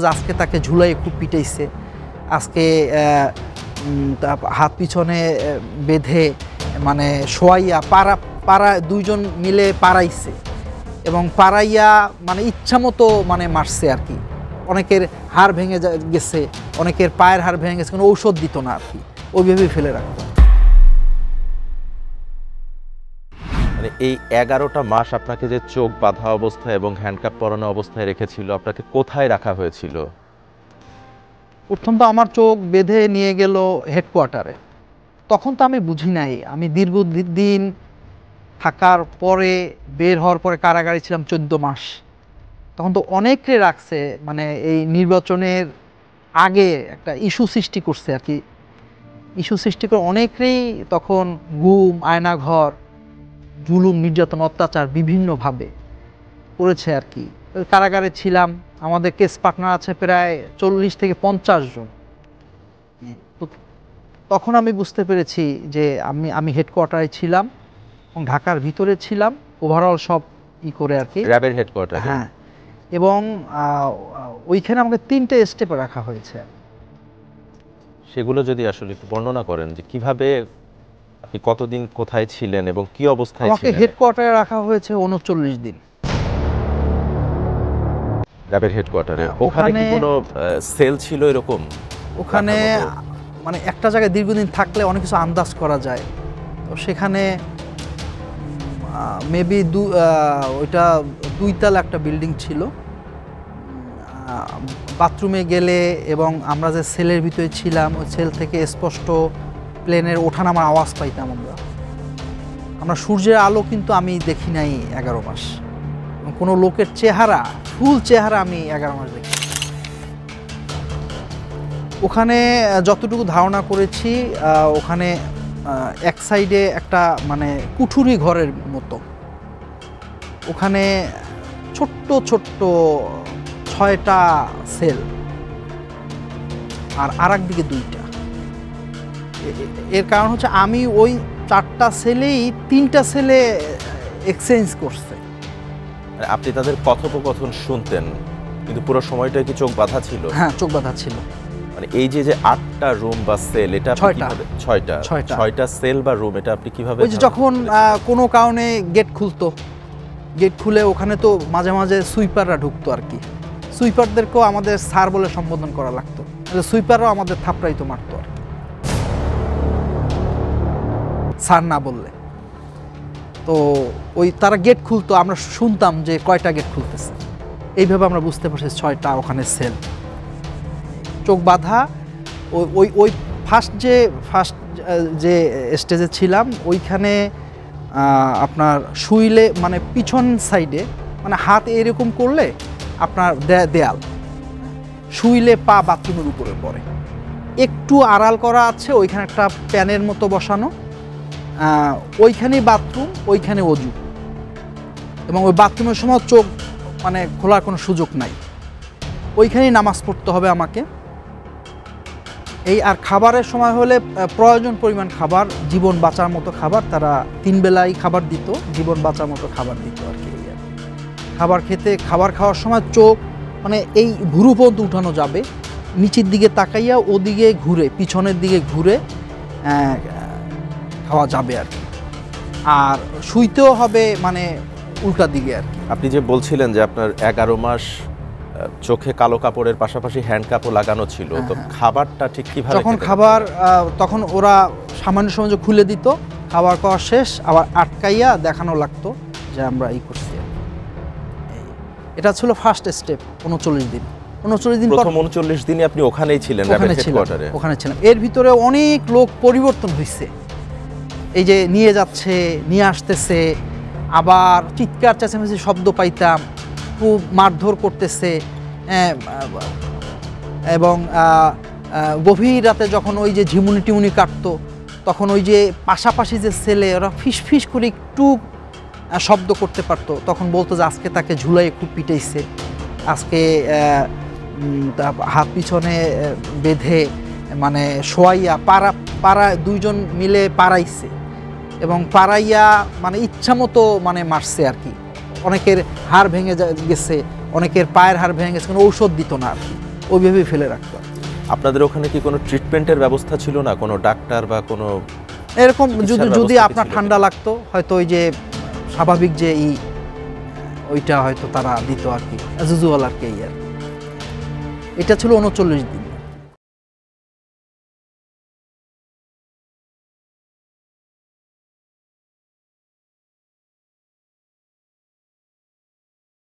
আজকে তাকে ঝুলাই খুব পিটাইছে। আজকে হাত পিছনে বেঁধে মানে শোয়াইয়া পাড়া দুইজন মিলে পাড়াইছে এবং পাড়াইয়া মানে ইচ্ছামতো মানে মারছে আর কি। অনেকের হাড় ভেঙে গেছে, অনেকের পায়ের হাড় ভেঙে গেছে, কোনো ঔষধ দিত না আর কি, ওইভাবেই ফেলে রাখতো। মানে এই 11টা মাস আপনাকে যে চোখ বাঁধা অবস্থায় এবং হ্যান্ডকাপ পরানো অবস্থায় রেখেছিল, আপনাকে কোথায় রাখা হয়েছিল? প্রথম তো আমার চোখ বেঁধে নিয়ে গেল হেডকোয়ার্টারে। তখন তো আমি বুঝি নাই, আমি দীর্ঘদিন থাকার পরে বের হওয়ার পরে কারাগারে ছিলাম 14 মাস। তখন তো অনেকে রাখছে, মানে এই নির্বাচনের আগে একটা ইস্যু সৃষ্টি করছে আর কি। ইস্যু সৃষ্টি করে অনেকেই তখন গুম, আয়নাঘর, জুলুম, নির্যাতন, অত্যাচার বিভিন্নভাবে করেছে আর কি। কারাগারে ছিলাম, আমাদের কেস পার্টনার আছে প্রায় 40 থেকে 50 জন। তখন আমি বুঝতে পেরেছি যে আমি হেডকোয়ার্টারে ছিলাম এবং ঢাকার ভিতরে ছিলাম, ওভারঅল সব করে আর কি, র্যাবের হেডকোয়ার্টারে। হ্যাঁ, এবং ওইখানে আমাকে 3টে স্টেপে রাখা হয়েছে। সেগুলো যদি আসলে একটু বর্ণনা করেন যে কিভাবে আপনি কতদিন কোথায় ছিলেন এবং কি অবস্থায় ছিলেন। আমাকে হেডকোয়ার্টারে রাখা হয়েছে 39 দিন। র্যাবের হেডকোয়ার্টারে ওখানে কি কোনো সেল ছিল এরকম? ওখানে মানে একটা জায়গায় দীর্ঘদিন থাকলে অনেক কিছু আন্দাজ করা যায়। তো সেখানে মেবি ওইটা 2 তলা একটা বিল্ডিং ছিল। বাথরুমে গেলে এবং আমরা যে সেলের ভিতরে ছিলাম, ওই সেল থেকে স্পষ্ট প্লেনের ওঠানামার আওয়াজ পাইতাম আমরা সূর্যের আলো কিন্তু আমি দেখি নাই 11 মাস। কোনো লোকের চেহারা, ফুল চেহারা আমি 11 মাস দেখি। ওখানে যতটুকু ধারণা করেছি, ওখানে এক সাইডে একটা মানে কুঠুরি ঘরের মতো, ওখানে ছোট্ট ছোট্ট 6টা সেল আর আরেক দিকে 2টা। এর কারণ হচ্ছে আমি ওই 4টা সেলেই 3টা সেলে এক্সচেঞ্জ করছে। আপনি তাদের কথোপকথন শুনতেন, কিন্তু পুরো সময়টা কি চোখ বাঁধা ছিল? হ্যাঁ, চোখ বাঁধা ছিল। মানে এই যে 8টা রুম বা সেল, এটা 6টা সেল বা রুম, এটা আপনি কিভাবে? ওই যে যখন কোনো কারণে গেট খুলতো, গেট খুলে ওখানে তো মাঝে মাঝে সুইপাররা ঢুকতো আর কি। সুইপারদেরকেও আমাদের স্যার বলে সম্বোধন করা লাগতো, সুইপাররাও আমাদের থাপড়াইতো, মারতো আর কি স্যার না বললে। তো ওই তারা গেট খুলতো, আমরা শুনতাম যে কয়টা গেট খুলতেছে, এইভাবে আমরা বুঝতে পারছি 6টা ওখানে সেল। চোখ বাঁধা। ওই ফার্স্ট যে স্টেজে ছিলাম, ওইখানে আপনার শুইলে মানে পিছন সাইডে, মানে হাত এরকম করলে আপনার দেয়াল, শুইলে পা বাথরুমের উপরে পড়ে, একটু আড়াল করা আছে, ওইখানে একটা প্যানের মতো বসানো, ওইখানেই বাথরুম, ওইখানে অজু, এবং ওই বাথরুমের সময় চোখ মানে খোলার কোনো সুযোগ নাই, ওইখানেই নামাজ পড়তে হবে আমাকে। এই আর খাবারের সময় হলে প্রয়োজন পরিমাণ খাবার, জীবন বাঁচার মতো খাবার, তারা 3 বেলাই খাবার দিত, জীবন বাঁচার মতো খাবার দিত আর কি। খাবার খাওয়ার সময় চোখ মানে এই ভুরু পর্যন্ত উঠানো যাবে, নিচের দিকে তাকাইয়া ওদিকে ঘুরে, পিছনের দিকে ঘুরে খাওয়া যাবে আর কি। আর শুইতেও হবে মানে উল্টা দিকে আর কি। আপনি যে বলছিলেন যে আপনার 11 মাস চোখে কালো কাপড়ের পাশাপাশি হ্যান্ডকাপও লাগানো ছিল, তো খাবারটা ঠিক কিভাবে? যখন খাবার, তখন ওরা সামান্য সময় খুলে দিত, খাবার খাওয়া শেষ আবার আটকাইয়া দেখানো লাগতো যে আমরা এই করছি। এটা ছিল ফার্স্ট স্টেপ। 39 দিন। প্রথম 39 দিনে আপনি ওখানেই ছিলেন, ওখানে ছিলাম। এর ভিতরে অনেক লোক পরিবর্তন হয়েছে। এই যে নিয়ে যাচ্ছে, নিয়ে আসতেছে, আবার চিৎকার চেঁচামেচি শব্দ পাইতাম, খুব মারধর করতেছে, এবং গভীর রাতে যখন ওই যে ঝিমুনি টিমুনি কাটতো, তখন ওই যে পাশাপাশি যে ছেলে, ওরা ফিস ফিস করে একটু শব্দ করতে পারতো, তখন বলতো যে আজকে তাকে ঝুলাই খুব পিটাইছে, আজকে হাত পিছনে বেঁধে মানে শোয়াইয়া পাড়া দুইজন মিলে পাড়াইছে এবং পাড়াইয়া মানে ইচ্ছামতো মানে মারছে আর কি। অনেকের হাড় ভেঙে গেছে, অনেকের পায়ের হাড় ভেঙে গেছে, কোনো ঔষধ দিত না আর কি। ওইভাবেই ফেলে রাখতো। আপনাদের ওখানে কি কোনো ট্রিটমেন্টের ব্যবস্থা ছিল না, কোনো ডাক্তার বা কোনো? এরকম চিকিৎসার যদি ব্যবস্থা কি আপনার ছিল ঠান্ডা লাগতো হয়তো ওই যে স্বাভাবিক যে ওইটা হয়তো তারা দিত আর কি, যুজুয়াল আর কি। এটা ছিল 39 দিন।